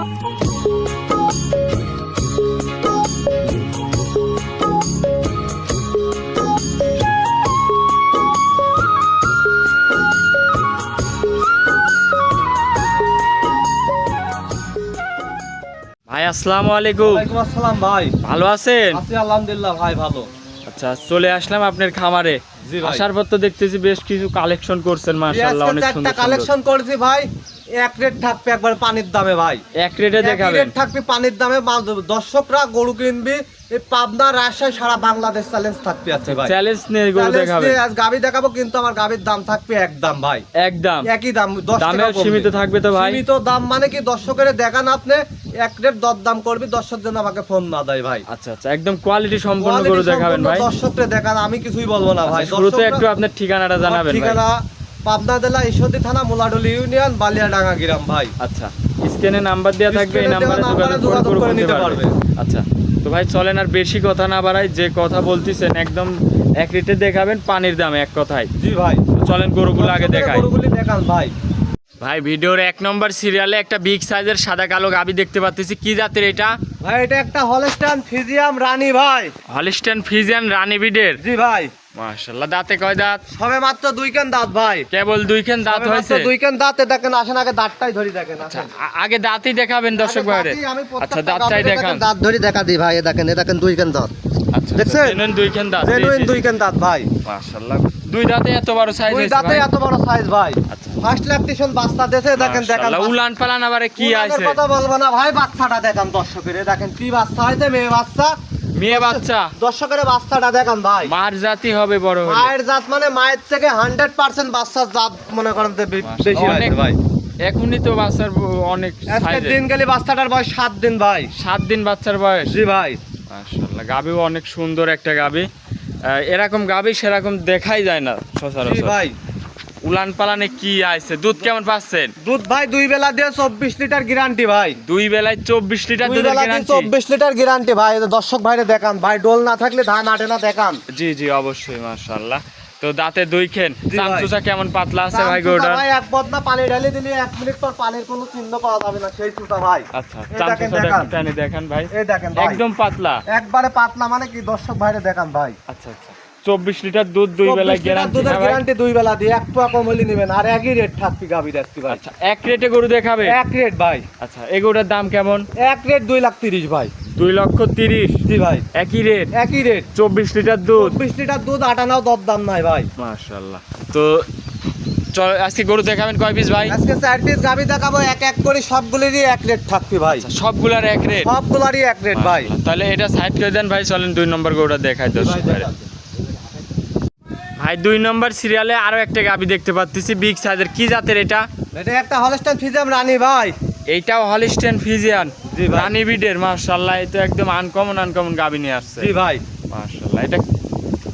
ভাই আসসালামু আলাইকুম। ওয়ালাইকুম আসসালাম ভাই। ভালো আছেন? আছি আলহামদুলিল্লাহ ভাই ভালো। আচ্ছা চলে আসলাম আপনার খামারে। জি ভাই। আসার পর তো দেখতেছি বেশ কিছু কালেকশন করছেন মাশাআল্লাহ, অনেক সুন্দর সুন্দর কালেকশন করেছি ভাই। এক রেট থাকবে একবার পানির দামে ভাই। এক রেটে দেখাবেন? রেট থাকবে পানির দামে। দর্শকরা গরু কিনবি এই পাবনা রাজশাহী সারা বাংলাদেশ চ্যালেঞ্জ থাকতে আছে ভাই। চ্যালেঞ্জ নিয়ে গরু দেখাবেন? আজ গাবি দেখাবো কিন্তু আমার গাবির দাম থাকবে একদম ভাই। একদম একই দাম, 10 টাকা দামের কমবে। সীমিত থাকবে তো ভাই? সীমিত দাম মানে কি দর্শকের দেখান আপনি এক রেট দরদাম করবি, দর্শক যেন আমাকে ফোন না দেয় ভাই। আচ্ছা আচ্ছা একদম কোয়ালিটি সম্পন্ন গরু দেখাবেন ভাই? দর্শকদের দেখান, আমি কিছুই বলবো না ভাই। শুরুতে একটু আপনার ঠিকানাটা জানাবেন ভাই। ঠিকানা পাবনা জেলা ঈশ্বরদী থানা মুলাডুলি ইউনিয়ন বালিয়াডাঙ্গা গ্রাম ভাই। আচ্ছা স্ক্রিনে নাম্বার দেওয়া থাকবে, এই নাম্বারে যোগাযোগ করে নিতে পারবে। আচ্ছা তো ভাই চলেন আর বেশি কথা না বাড়াই, যে কথা বলতেছেন একদম এক রেটে দেখাবেন পানির দামে এক কথায়। জি ভাই। চলেন গরুগুলো আগে দেখাই। গরুগুলি দেখান ভাই। ভাই ভিডিওর 1 নম্বর সিরিয়ালে একটা বিগ সাইজের সাদা কালো গাবি দেখতে পাচ্ছি, কি জাতের এটা? ভাই এটা একটা হলস্টাইন ফ্রিজিয়ান রানী ভাই। হলিস্টাইন ফ্রিজিয়ান রানী বিডের? জি ভাই। মাশাআল্লাহ। দাঁতে কয় দাঁত? সবে মাত্র 2 কান দাঁত ভাই। কেবল 2 খান দাঁত হয়েছে? 2 কান দাঁতে দেখেন, আসেন আগে দাঁতটাই ধরি দেখেন। আচ্ছা আগে দাঁতই দেখাবেন দর্শক ভাইরে। আচ্ছা দাঁতটাই দেখান। দাঁত ধরি দেখা দিই ভাই, দেখেন এ দেখেন 2 কান দাঁত। আচ্ছা দেখছেন? জেনুইন 2 খান দাঁত? জেনুইন 2 কান দাঁত ভাই। মাশাআল্লাহ। 2 দাঁতে এত বড় সাইজ 2 হয়েছে দাঁতে ভাই? এত বড় সাইজ ভাই। আচ্ছা ফার্স্ট ল্যাকটেশন বাচ্চা দেশে দেখেন দেখান। মাশাআল্লাহ। উলান পালান আবারে কি আছে? কথা বলবো না ভাই, বাচ্চাটা দেখান দর্শকের। দেখেন কি বাচ্চা হয়েছে, মেয়ে বাচ্চা। মেয়ে বাচ্চা? দর্শকের বাচ্চাটা দেখান ভাই। মার জাতি হবে বড় হলে? মায়ের জাত মানে মায়ের থেকে 100% বাচ্চার জাত মনে করেন যে বেশি অনেক হয়েছে ভাই। এখনই তো বাচ্চার অনেক আজকে সাইজ। দিন গেলে বাচ্চাটার বয়স 7 দিন ভাই। 7 দিন বাচ্চার বয়স? জি ভাই। মাশাআল্লাহ। গাবিও অনেক সুন্দর একটা গাবি। এরকম গাবি সেরকম দেখাই যায় না জি সচরাচর। ভাই। উলান পালানে কি আছে? দুধ কেমন পাচ্ছেন? দুধ ভাই 2 বেলা দিয়ে 24 লিটার গ্যারান্টি ভাই। 2 বেলায় 24 লিটার 2 দুধের বেলা দিয়ে গ্যারান্টি? 24 লিটার গ্যারান্টি ভাই। দর্শক ভাইরে দেখান ভাই, ডোল না থাকলে ধান আটে না দেখান। জি জি অবশ্যই মাশাআল্লাহ। তো দাঁতে 2 খেন। জি ভাই। চামচুচা কেমন পাতলা আছে ভাই চামচুটা গরুটার? ভাই এক বদনা পানি ঢালি দিলে 1 মিনিট পর পানির কোনো চিহ্ন পাওয়া যাবে না, সেই চুটা ভাই। আচ্ছা এই দেখেন, চামচুচা দেখান। টানি দেখান ভাই। এই দেখেন ভাই। একদম পাতলা? একবারে পাতলা মানে কি দর্শক ভাইরে দেখান ভাই। আচ্ছা আচ্ছা 24 লিটার দুধ 2 বেলায় গ্যারান্টি দুধের না ভাই? গ্যারান্টি 2 বেলা দিয়ে 1 পোয়া কম হলে নেবেন, আর একই রেট থাকবে গাবি দেখতে ভাই। আচ্ছা এক রেটে গরু দেখাবে? এক রেট ভাই। আচ্ছা এই গরুটার দাম কেমন? এক রেট 2,30,000 ভাই। 2,30,000? জি ভাই। একই রেট? একই রেট। 24 লিটার দুধ? 24 লিটার দুধ, আটানাও দরদাম নাই ভাই। মাশাআল্লাহ। তো চল আজকে গরু দেখাবেন কয় পিস ভাই? আজকে 4 পিস গাবি দেখাবো, এক এক করে সবগুলোরই এক রেট থাকবে ভাই। সবগুলার এক রেট? সবগুলোরই এক রেট ভাই। তাহলে এটা সাইড করে দেন ভাই, চলেন 2 নম্বর গরুটা দেখাই দর্শক ভাই। ভাই 2 নম্বর সিরিয়ালে আরো একটা গাবি দেখতে পাচ্ছি বিগ সাইজের, কি জাতের এটা? এটা একটা হলস্টাইন ফ্রিজিয়ান রানী ভাই। এইটাও হলিস্টাইন ফ্রিজিয়ান জি ভাই। রানী বিডের? মাশাআল্লাহ এই তো একদম আনকমন গাবি নিয়ে আসছে। জি ভাই। মাশাআল্লাহ। এটা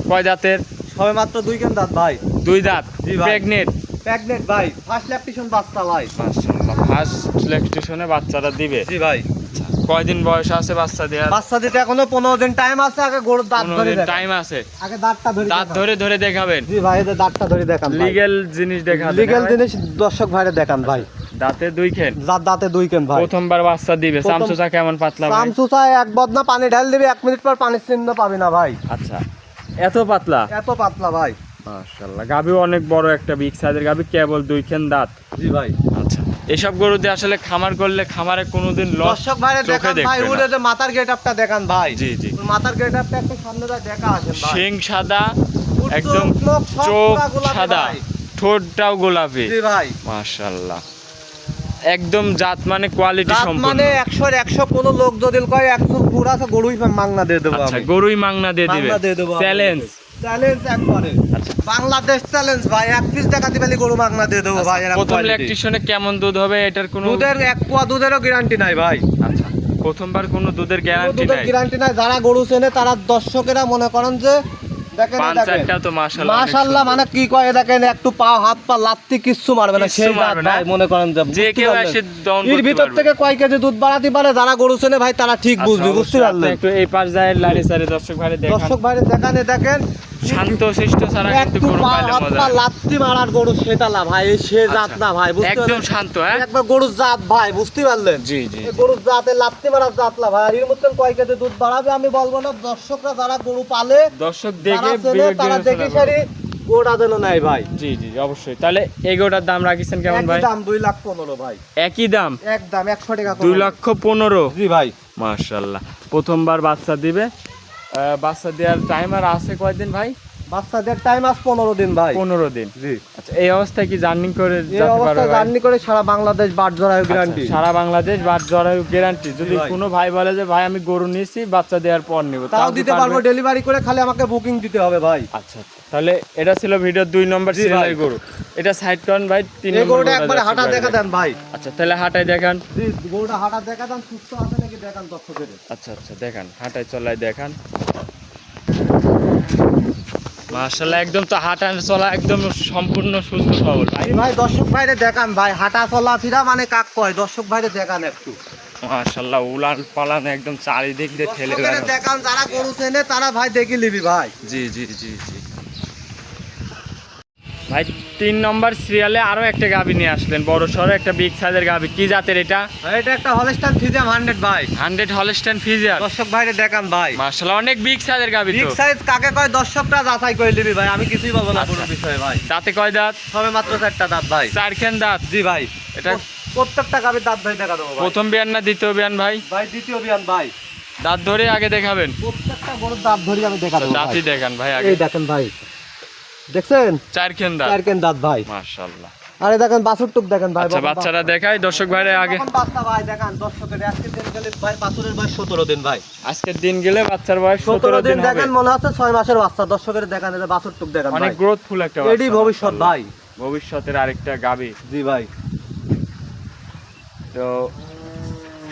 কয় দাঁতের? সবে মাত্র 2 কান দাঁত ভাই। 2 দাঁত? জি ভাই। প্রেগনেন্ট? প্রেগনেন্ট ভাই। ফার্স্ট ল্যাকটেশন বাচ্চা ভাই। মাশাআল্লাহ। ফার্স্ট ল্যাকটেশনে বাচ্চাটা দিবে? জি ভাই। আচ্ছা কয়দিন বয়স আছে বাচ্চা দেওয়ার? বাচ্চা দিতে এখনো 15 দিন টাইম আছে, আগে গরুর দাঁত ধরে দেখান। টাইম আছে? আগে দাঁতটা ধরে দাঁত দেখান। ধরে ধরে দেখাবেন? জি ভাই, এদের দাঁতটা ধরে দেখান ভাই। লিগ্যাল জিনিস দেখাবেন? লিগ্যাল জিনিস দর্শক ভাইরে দেখান ভাই। দাঁতে 2 খেন? দাঁতে 2 কান ভাই। প্রথমবার বাচ্চা দিবে। চামচুচা কেমন পাতলা ভাই? চামচুচা এক বদনা পানি ঢাল দিবি, 1 মিনিট পর পানির চিহ্ন পাবি না ভাই। আচ্ছা এত পাতলা? এত পাতলা ভাই। মাশাআল্লাহ। গাবিও অনেক বড় একটা বিগ সাইজের গাবি, কেবল 2 খেন দাঁত? জি ভাই। আচ্ছা এসব গরুতে আসলে খামার করলে খামারে কোনোদিন লস দর্শক ভাইরে দেখান ভাই, ওরে যে মাথার গেটআপটা দেখান ভাই। জি জি। ওর মাথার গেটআপটা একটু সামনে যা দেখা আছেন ভাই। শিং সাদা, উট একদম চোখ সব চোখ পুরা গোলাপি সাদা, ভাই। ঠোঁটটাও গোলাপি। জি ভাই। মাশাআল্লাহ। একদম জাত মানে কোয়ালিটি দাঁত সম্পন্ন। মানে 100 কোন লোক যদি কয় 100 পুরা আছে গরুই মাংনা দিয়ে দেবো আচ্ছা আমি। গরুই মাংনা দিয়ে দিবে? মাংনা দিয়ে দেবো আমি। চ্যালেঞ্জ? চ্যালেঞ্জ একবারে। আচ্ছা বাংলাদেশ চ্যালেঞ্জ ভাই, 1 পিস টাকা দিবেলি গরু মাংনা দিয়ে দেবো ভাই। এরকম প্রথম quality। ল্যাকটেশনে কেমন দুধ হবে এটার কোনো? দুধের 1 পোয়া দুধেরও গ্যারান্টি নাই ভাই। আচ্ছা প্রথমবার কোনো দুধের গ্যারান্টি দুধের নাই? গ্যারান্টি নাই। যারা গরু চেনে তারা দর্শকেরা মনে করেন যে দেখেন এই দেখেন। পাঁচটা তো মাশাআল্লাহ। মাশাআল্লাহ মানে কি কয় দেখেন, একটু পা হাত পা লাত্তি কিচ্ছু মারবে না, কিচ্ছু সেই মারবে জাত না? ভাই মনে করেন যে যে কেউ এসে দহন এর করতে ভিতর পারবে? থেকে কয় কেজি দুধ বাড়াতে পারে যারা গরু চেনে ভাই, তারা ঠিক বুঝবে, আচ্ছা, বুঝতে অবশ্যই। পারলেন? আপনি একটু এই পাশ যায় লাইনে সারে দর্শক ভাইরে দেখান। দর্শক ভাইরে দেখানে দেখেন শান্ত শিষ্ট ছাড়া কিন্তু একটু গরু পাইলে হাত মজা পা হয়। লাত্তি মারার গরু সেটা না ভাই, এই সে জাত আচ্ছা, না ভাই, বুঝতে একদম পারলেন? শান্ত, হ্যাঁ একবার গরুর জাত ভাই, বুঝতে পারলেন? জি জি এই গরুর জাতে লাত্তি মারার জাত না ভাই। আর এর মধ্যে কয় কেজি দুধ বাড়াবে আমি বলবো না, দর্শকরা যারা গরু পালে, দর্শক যারা দেখে চেনে, বিবেক তারা বিবেচনা দেখে করবে। সারি গরুটা যেন নেয় ভাই। জি জি অবশ্যই। তাহলে এই গরুটার দাম রাখিছেন কেমন একই ভাই? দাম 2,15,000 ভাই, একই দাম একদম 100 টাকা কম। 2,15,000। জি ভাই। মাশাআল্লাহ, প্রথমবার বাচ্চা দিবে। বাচ্চা দেওয়ার টাইম আর আছে কয়দিন ভাই? বাচ্চাদের টাইম আজ 15 দিন ভাই। 15 দিন। জি। আচ্ছা, এই অবস্থায় কি জার্নি করে এই যেতে পারবে অবস্থায় ভাই? জার্নি করে সারা বাংলাদেশ বাট জরায়ু গ্যারান্টি। আচ্ছা, সারা বাংলাদেশ বাট জরায়ু গ্যারান্টি। যদি ভাই। কোনো ভাই বলে যে ভাই আমি গরু নিয়েছি বাচ্চা দেওয়ার পর নিব, তাও কি দিতে পারবে? পারবো, ডেলিভারি করে, খালি আমাকে বুকিং দিতে হবে ভাই। আচ্ছা, তাহলে এটা ছিল ভিডিওর 2 নম্বর জি সিরিয়ালের ভাই। গরু। এটা সাইড করেন ভাই, 3 এই নম্বর গরুটা গরুটা একবারে যাচ্ছে হাঁটা বাইরে। দেখা দেন ভাই। আচ্ছা, তাহলে হাঁটাই দেখান। জি, গরুটা হাঁটা দেখা দেন, সুস্থ আছে নাকি দেখান দর্শকের। আচ্ছা আচ্ছা, দেখান, হাঁটাই চলাই দেখান। মাশাআল্লাহ, একদম তো হাঁটা চলা একদম সম্পূর্ণ সুস্থ সবল ভাই। এই ভাই দর্শক ভাইরে দেখান ভাই, হাঁটা চলা ফিরা মানে কাক কয়, দর্শক ভাইরে দেখান একটু। মাশাআল্লাহ, উলান পালান একদম চারিদিক দিয়ে ঠেলে দর্শকেরে বেড়ানো। দেখান, যারা গরু চেনে তারা ভাই দেখে নিবি ভাই। জি জি জি জি ভাই, 3 নম্বর সিরিয়ালে আরো একটা গাভী নিয়ে আসলেন, বড় সড়ো একটা বিগ সাইজের গাভী। কি জাতের এটা? ভাই এটা একটা হলস্টাইন ফ্রিজিয়ান 100 ভাই। 100 হলস্টাইন ফ্রিজিয়ান। দর্শক ভাইরে দেখান ভাই। মাশাআল্লাহ, অনেক বিগ সাইজের গাভী বিগ তো। সাইজ কাকে কয় দর্শকরা যাচাই করে নিবি ভাই, আমি কিছুই বলবো না আচ্ছা। গরুর বিষয়ে ভাই। দাঁতে কয় দাঁত? সবে মাত্র 4টা দাঁত ভাই। 4 দাঁত। জি ভাই। এটা প্রত্যেকটা গাভীর দাঁত ভাই দেখা দেবো ভাই। প্রথম বিয়ান না দ্বিতীয় বিয়ান ভাই? ভাই দ্বিতীয় বিয়ান ভাই। দাঁত ধরে আগে দেখাবেন? প্রত্যেকটা গরুর দাঁত ধরি আমি দেখা দেবো ভাই। দাঁতই দেখান ভাই আগে। এই দেখেন ভাই, দেখছেন? 4 দাঁত। 4 দাঁত ভাই। মাশাআল্লাহ। আরে দেখেন বাছুর টুক দেখেন ভাই। আচ্ছা, বাচ্চারা দেখাই দর্শক ভাইরে আগে। কখন বাচ্চা ভাই দেখেন দর্শকের, আজকে দিন গেলে ভাই বাছুরের বয়স 17 দিন ভাই। আজকের দিন গেলে বাচ্চার বয়স 17 দিন হবে। দেখেন, মনে হচ্ছে 6 মাসের বাচ্চা। দর্শকের দেখেন, এটা বাছুর টুক দেখেন অনেক ভাই। গ্রোথফুল একটা এডি বাচ্চা, ভবিষ্যৎ মাশাআল্লাহ। ভাই। ভবিষ্যতের আরেকটা গাভী। জি ভাই। তো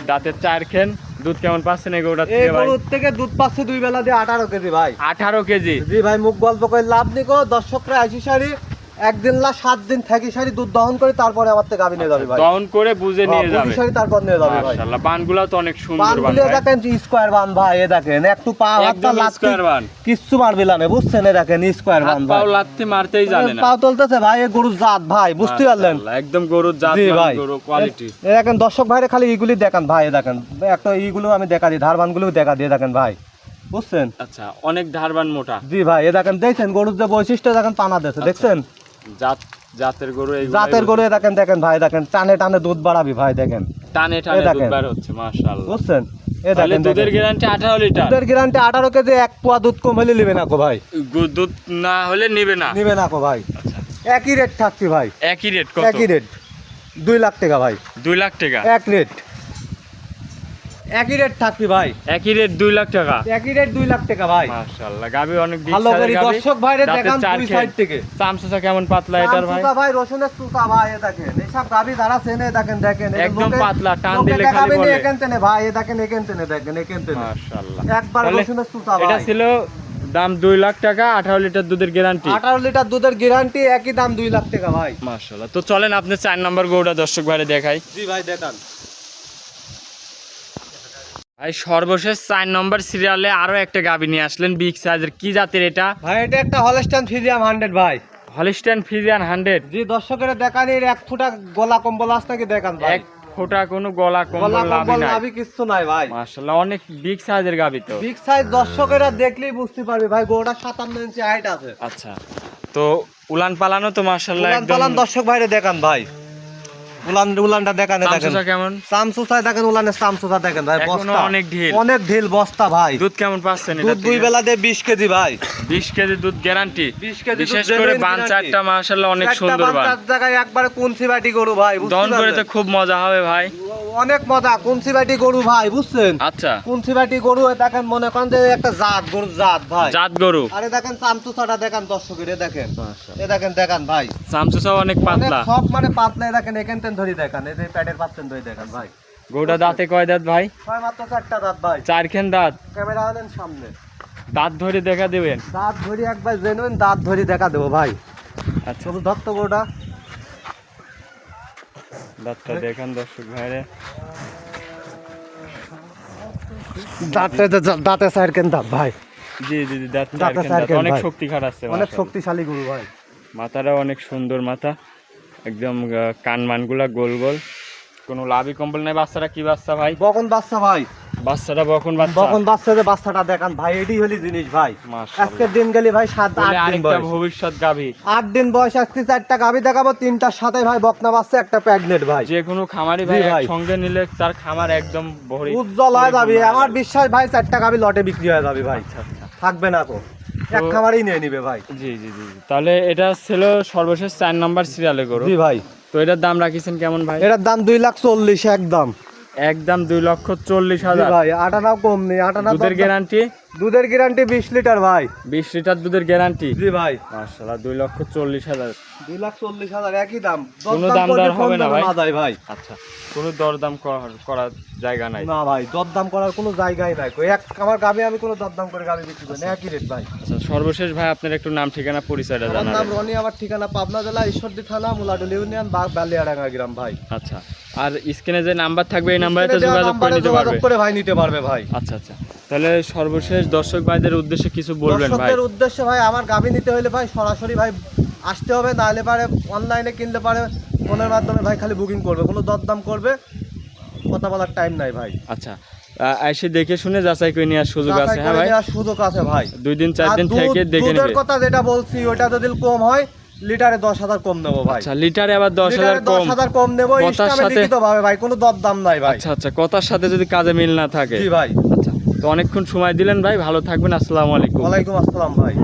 দাঁতের 4 দুধ কেমন পাচ্ছেন এই গরুটার এই থেকে ভাই? গরুর থেকে দুধ পাচ্ছে 2 বেলা দিয়ে 18 কেজি ভাই। 18 কেজি। জি ভাই, মুখ গল্প করে লাভ নিকো, দর্শকরা আইসি সারি একদিন না 7 দিন থাকি সারি দুধ দহন করে তারপরে আমার থেকে গাভী নিয়ে যাবে ভাই। ডাউন করে বুঝে নিয়ে যাবে। সারি তারপর নিয়ে যাবে ভাই। মাশাআল্লাহ, বানগুলা তো অনেক সুন্দর বান বানগুলো ভাই। দেখেন স্কয়ার বান ভাই, এ দেখেন একটু পা হাতটা একদম লাত্তি স্কয়ার বান। কিচ্ছু মারবে না, বুঝছেন? এ দেখেন স্কয়ার হাত বান ভাই। পাও লাত্তি মারতেই জানে না। পাও তুলতেছে ভাই, এ গরুর জাত ভাই, বুঝতে পারলেন? মাশাআল্লাহ, একদম গরুর জাত, জি ভাই। গরু কোয়ালিটি। এ দেখেন দর্শক ভাইরে খালি এইগুলি দেখান ভাই, এ দেখেন একটা এইগুলো আমি দেখা দিই, ধারবানগুলো দেখা দিয়ে দেখেন ভাই, বুঝছেন? আচ্ছা, অনেক ধারবান মোটা জি ভাই, এ দেখেন দেখছেন গরুর যে বৈশিষ্ট্য দেখেন, পানা দিয়েছে দেখছেন? জাতের গরু এই জাতের গরু এ দেখেন, দেখেন ভাই, দেখেন টানে টানে দুধ বাড়াবি ভাই, দেখেন টানে এ টানে দুধ দেখেন। বার হচ্ছে, মাশাআল্লাহ। বুঝছেন? এ তাহলে দেখেন দুধের দেখেন। Guarantee 18 litre. দুধের গ্যারান্টি 18 কেজি, 1 পোয়া দুধ কম হলে নিবে না কো ভাই, দুধ না হলে নিবে না। নিবে না কো ভাই। আচ্ছা, একই রেট থাকছি ভাই, একই রেট কত? একই রেট 2 লাখ টাকা ভাই, 2 লাখ টাকা। এক রেট, একই রেট থাকবি ভাই, একই রেট 2 লাখ টাকা। একই রেট 2 লাখ টাকা ভাই। মাশাআল্লাহ, গাবি অনেক বিগ ভালো সাইজের করি গাবি। দর্শক ভাইরে দাঁতের দেখান 4 দুই সাইড থেকে। চামচা কেমন পাতলা এটার ভাই? চামচুকা ভাই, রসুনের চুকা ভাই, এ দেখেন এইসব গাবি যারা চেনে দেখেন, দেখেন এটা একদম লোকে- পাতলা, টান লোকে দিলে খালি দেখাবে না, বলে। এখান থেকে ভাই, এ দেখেন এখান থেকে দেখেন, এখান থেকে মাশাআল্লাহ, একবার তাহলে রসুনের চুকা এটা ভাই। ছিল দাম 2 লাখ টাকা, 18 লিটার দুধের গ্যারান্টি। 18 লিটার দুধের গ্যারান্টি, একই দাম 2 লাখ টাকা ভাই। মাশাআল্লাহ, তো চলেন আপনি 4 নম্বর গরুটা দর্শক ভাইরে দেখাই। জি ভাই দেখান। ভাই সর্বশেষ 4 নম্বর সিরিয়ালে আরো একটা গাবি নিয়ে আসলেন, বিগ সাইজের। কি জাতের এটা? ভাই এটা একটা হলস্টাইন ফ্রিজিয়ান 100 ভাই। Holstein Friesian 100। জি দর্শকের দেখান, এর 1 ফুটা গলা কম্বল আছে নাকি দেখান ভাই। এক ফোঁটা কোনো গলা গলা কম্বল লাভই কম্বল নাই। নাভি কিচ্ছু নাই ভাই। মাশাআল্লাহ, অনেক বিগ সাইজের গাবি তো। বিগ সাইজ দর্শকেরা দেখলেই বুঝতে পারবে ভাই, গোটা 57 ইঞ্চি হাইট আছে। আচ্ছা, তো উলান পালানো তো মাশাআল্লাহ উলান একদম। পালান দর্শক ভাইরে দেখান ভাই, উলানটা দেখান, দেখেন চামচা কেমন? চামচুচা দেখেন, উলানের চামচুচা দেখেন ভাই, এখনো বস্তা অনেক ঢিল। অনেক ঢিল বস্তা ভাই। দুধ কেমন পাচ্ছেন এটা? দুধ 2 বেলা দিয়ে 20 কেজি ভাই। 20 কেজি দুধ গ্যারান্টি। 20 কেজি দুধ বিশেষ করে genuine বান guarantee। চারটা মাশাআল্লাহ অনেক একটা সুন্দর বান। বাচ্চার জায়গায় একবারে কুঞ্চি বাটি গরু ভাই, বুঝতে দহন করে তো পারলেন? খুব মজা হবে ভাই। অনেক মজা, কুঞ্চি বাটি গরু ভাই, বুঝছেন? আচ্ছা, কুঞ্চি বাটি গরু, এ দেখেন মনে করেন যে একটা জাত, গরুর জাত ভাই। জাত গরু। আরে দেখেন চামচুচাটা দেখেন দর্শকের, এ দেখেন, এ দেখেন দেখান ভাই, চামচুসাও অনেক অনেক পাতলা। সব মানে পাতলা, এ দেখেন এখান থেকে ধরি দেখেন, এই যে প্যাডের পাচ্ছেন ধরি দেখেন ভাই। গরুটা দাঁতে কয় দাঁত ভাই? ছয় মাত্র 4টা দাঁত ভাই। 4 দাঁত। ক্যামেরা আনেন সামনে, দাঁত ধরে দেখা দেবেন। দাঁত ধরি একবার জেনুইন দাঁত ধরি দেখা দেবো ভাই। আচ্ছা, শুধু ধরতো গরুটা, দাঁতটা দেখান দর্শক ভাইরে। দাঁতে সাইড কেন দাঁত ভাই, জি জি জি, দাঁত দাঁতে চারখান, চার দাঁত খান অনেক ভাই। শক্তি খাটাচ্ছে, অনেক মাশাআল্লাহ। শক্তিশালী গরু ভাই। মাথাটা অনেক সুন্দর মাথা, একদম কান মানগুলা গোল গোল, কোনো লাভি কম্বল নাই। বাচ্চাটা কি বাচ্চা ভাই? বকন বাচ্চা ভাই, বাচ্চাটা বকন বাচ্চা। বকন বাচ্চা, যে বাচ্চাটা দেখান ভাই, এটাই হলি জিনিস ভাই। মাশাআল্লাহ। আজকের দিন গেলি ভাই 7-8 বলে দিন আরেকটা বয়স, ভবিষ্যৎ গাভী। 8 দিন বয়স। আজকে 4টা গাভী দেখাবো, 3টার সাথে ভাই বকনা বাচ্চা, একটা প্রেগনেন্ট ভাই। যে কোনো খামারি জি ভাই ভাই। একসঙ্গে নিলে তার খামার একদম ভরি উজ্জ্বল হয়ে যাবে, পরিপূর্ণ হয়ে আমার যাবে। বিশ্বাস ভাই 4টা গাভী লটে বিক্রি হয়ে যাবে ভাই, আচ্ছা আচ্ছা। থাকবে না তো, এক তো- খামারেই নিয়ে নিবে ভাই। জি জি জি জি। তাহলে এটা ছিল সর্বশেষ 4 নম্বর সিরিয়ালে গরু। জি ভাই, তো এটার দাম রাখিছেন কেমন ভাই? এটার দাম 2,40,000 একদম। একদম 2,40,000। জি ভাই, আটানাও কম নেই, আটানা দুধের গ্যারান্টি? দুধের গ্যারান্টি 20 লিটার ভাই। 20 লিটার দুধের গ্যারান্টি। জি ভাই, মাশাআল্লাহ, 2,40,000। 2,40,000 একই দাম। কোনো দরদাম দাম করলে দর ফোন হবে না দেবে ভাই? যায় ভাই। আচ্ছা, কোনো দরদাম করার জায়গা নাই। না ভাই, দরদাম করার কোনো জায়গাই নাই। এক আমার গাবি আমি কোনো দরদাম করে গাবি বিক্রি করি না, একই রেট ভাই। আচ্ছা, সর্বশেষ ভাই আপনার একটু নাম ঠিকানা পরিচয়টা আমার নাম জানাবেন। রনি, আমার ঠিকানা পাবনা জেলা ঈশ্বরদী থানা মুলাডুল ইউনিয়ন বালিয়াডাঙ্গা গ্রাম ভাই। আচ্ছা, আর স্ক্রিনে যে নাম্বার থাকবে এই নাম্বারে তো স্ক্রিনে দেওয়া যোগাযোগ করে নাম্বারে নিতে যোগাযোগ পারবে। করে ভাই নিতে পারবে ভাই। আচ্ছা আচ্ছা, তাহলে সর্বশেষ দর্শক ভাইদের উদ্দেশ্যে কিছু বলবেন ভাই। দর্শকদের উদ্দেশ্যে ভাই, আমার গাবি নিতে হলে ভাই সরাসরি ভাই আসতে হবে, নাহলে পারে অনলাইনে কিনতে পারে, ফোনের মাধ্যমে ভাই খালি বুকিং করবে, কোনো দরদাম করবে, কথা বলার টাইম নাই ভাই। আচ্ছা, এসে দেখে শুনে যাচাই করে নেওয়ার সুযোগ আছে। যাচাই হ্যাঁ করে ভাই, নেওয়ার সুযোগ আছে ভাই। 2 দিন 4 আর দিন থেকে দেখে দুধের নেবে। কথা যেটা বলছি, ওটা যদি কম হয় লিটারে 10,000 কম নেবো ভাই। আচ্ছা, লিটারে আবার 10,000 লিটারে কম। 10,000 কম নেবো, কথার ইসলামে সাথে- লিখিত ভাবে ভাই, কোনো দরদাম নাই ভাই। আচ্ছা আচ্ছা, কথার সাথে যদি কাজে মিল না থাকে। জি ভাই, আচ্ছা, তো অনেকক্ষণ সময় দিলেন ভাই, ভালো থাকবেন। আসসালামু আলাইকুম। ওয়ালাইকুম আসসালাম ভাই।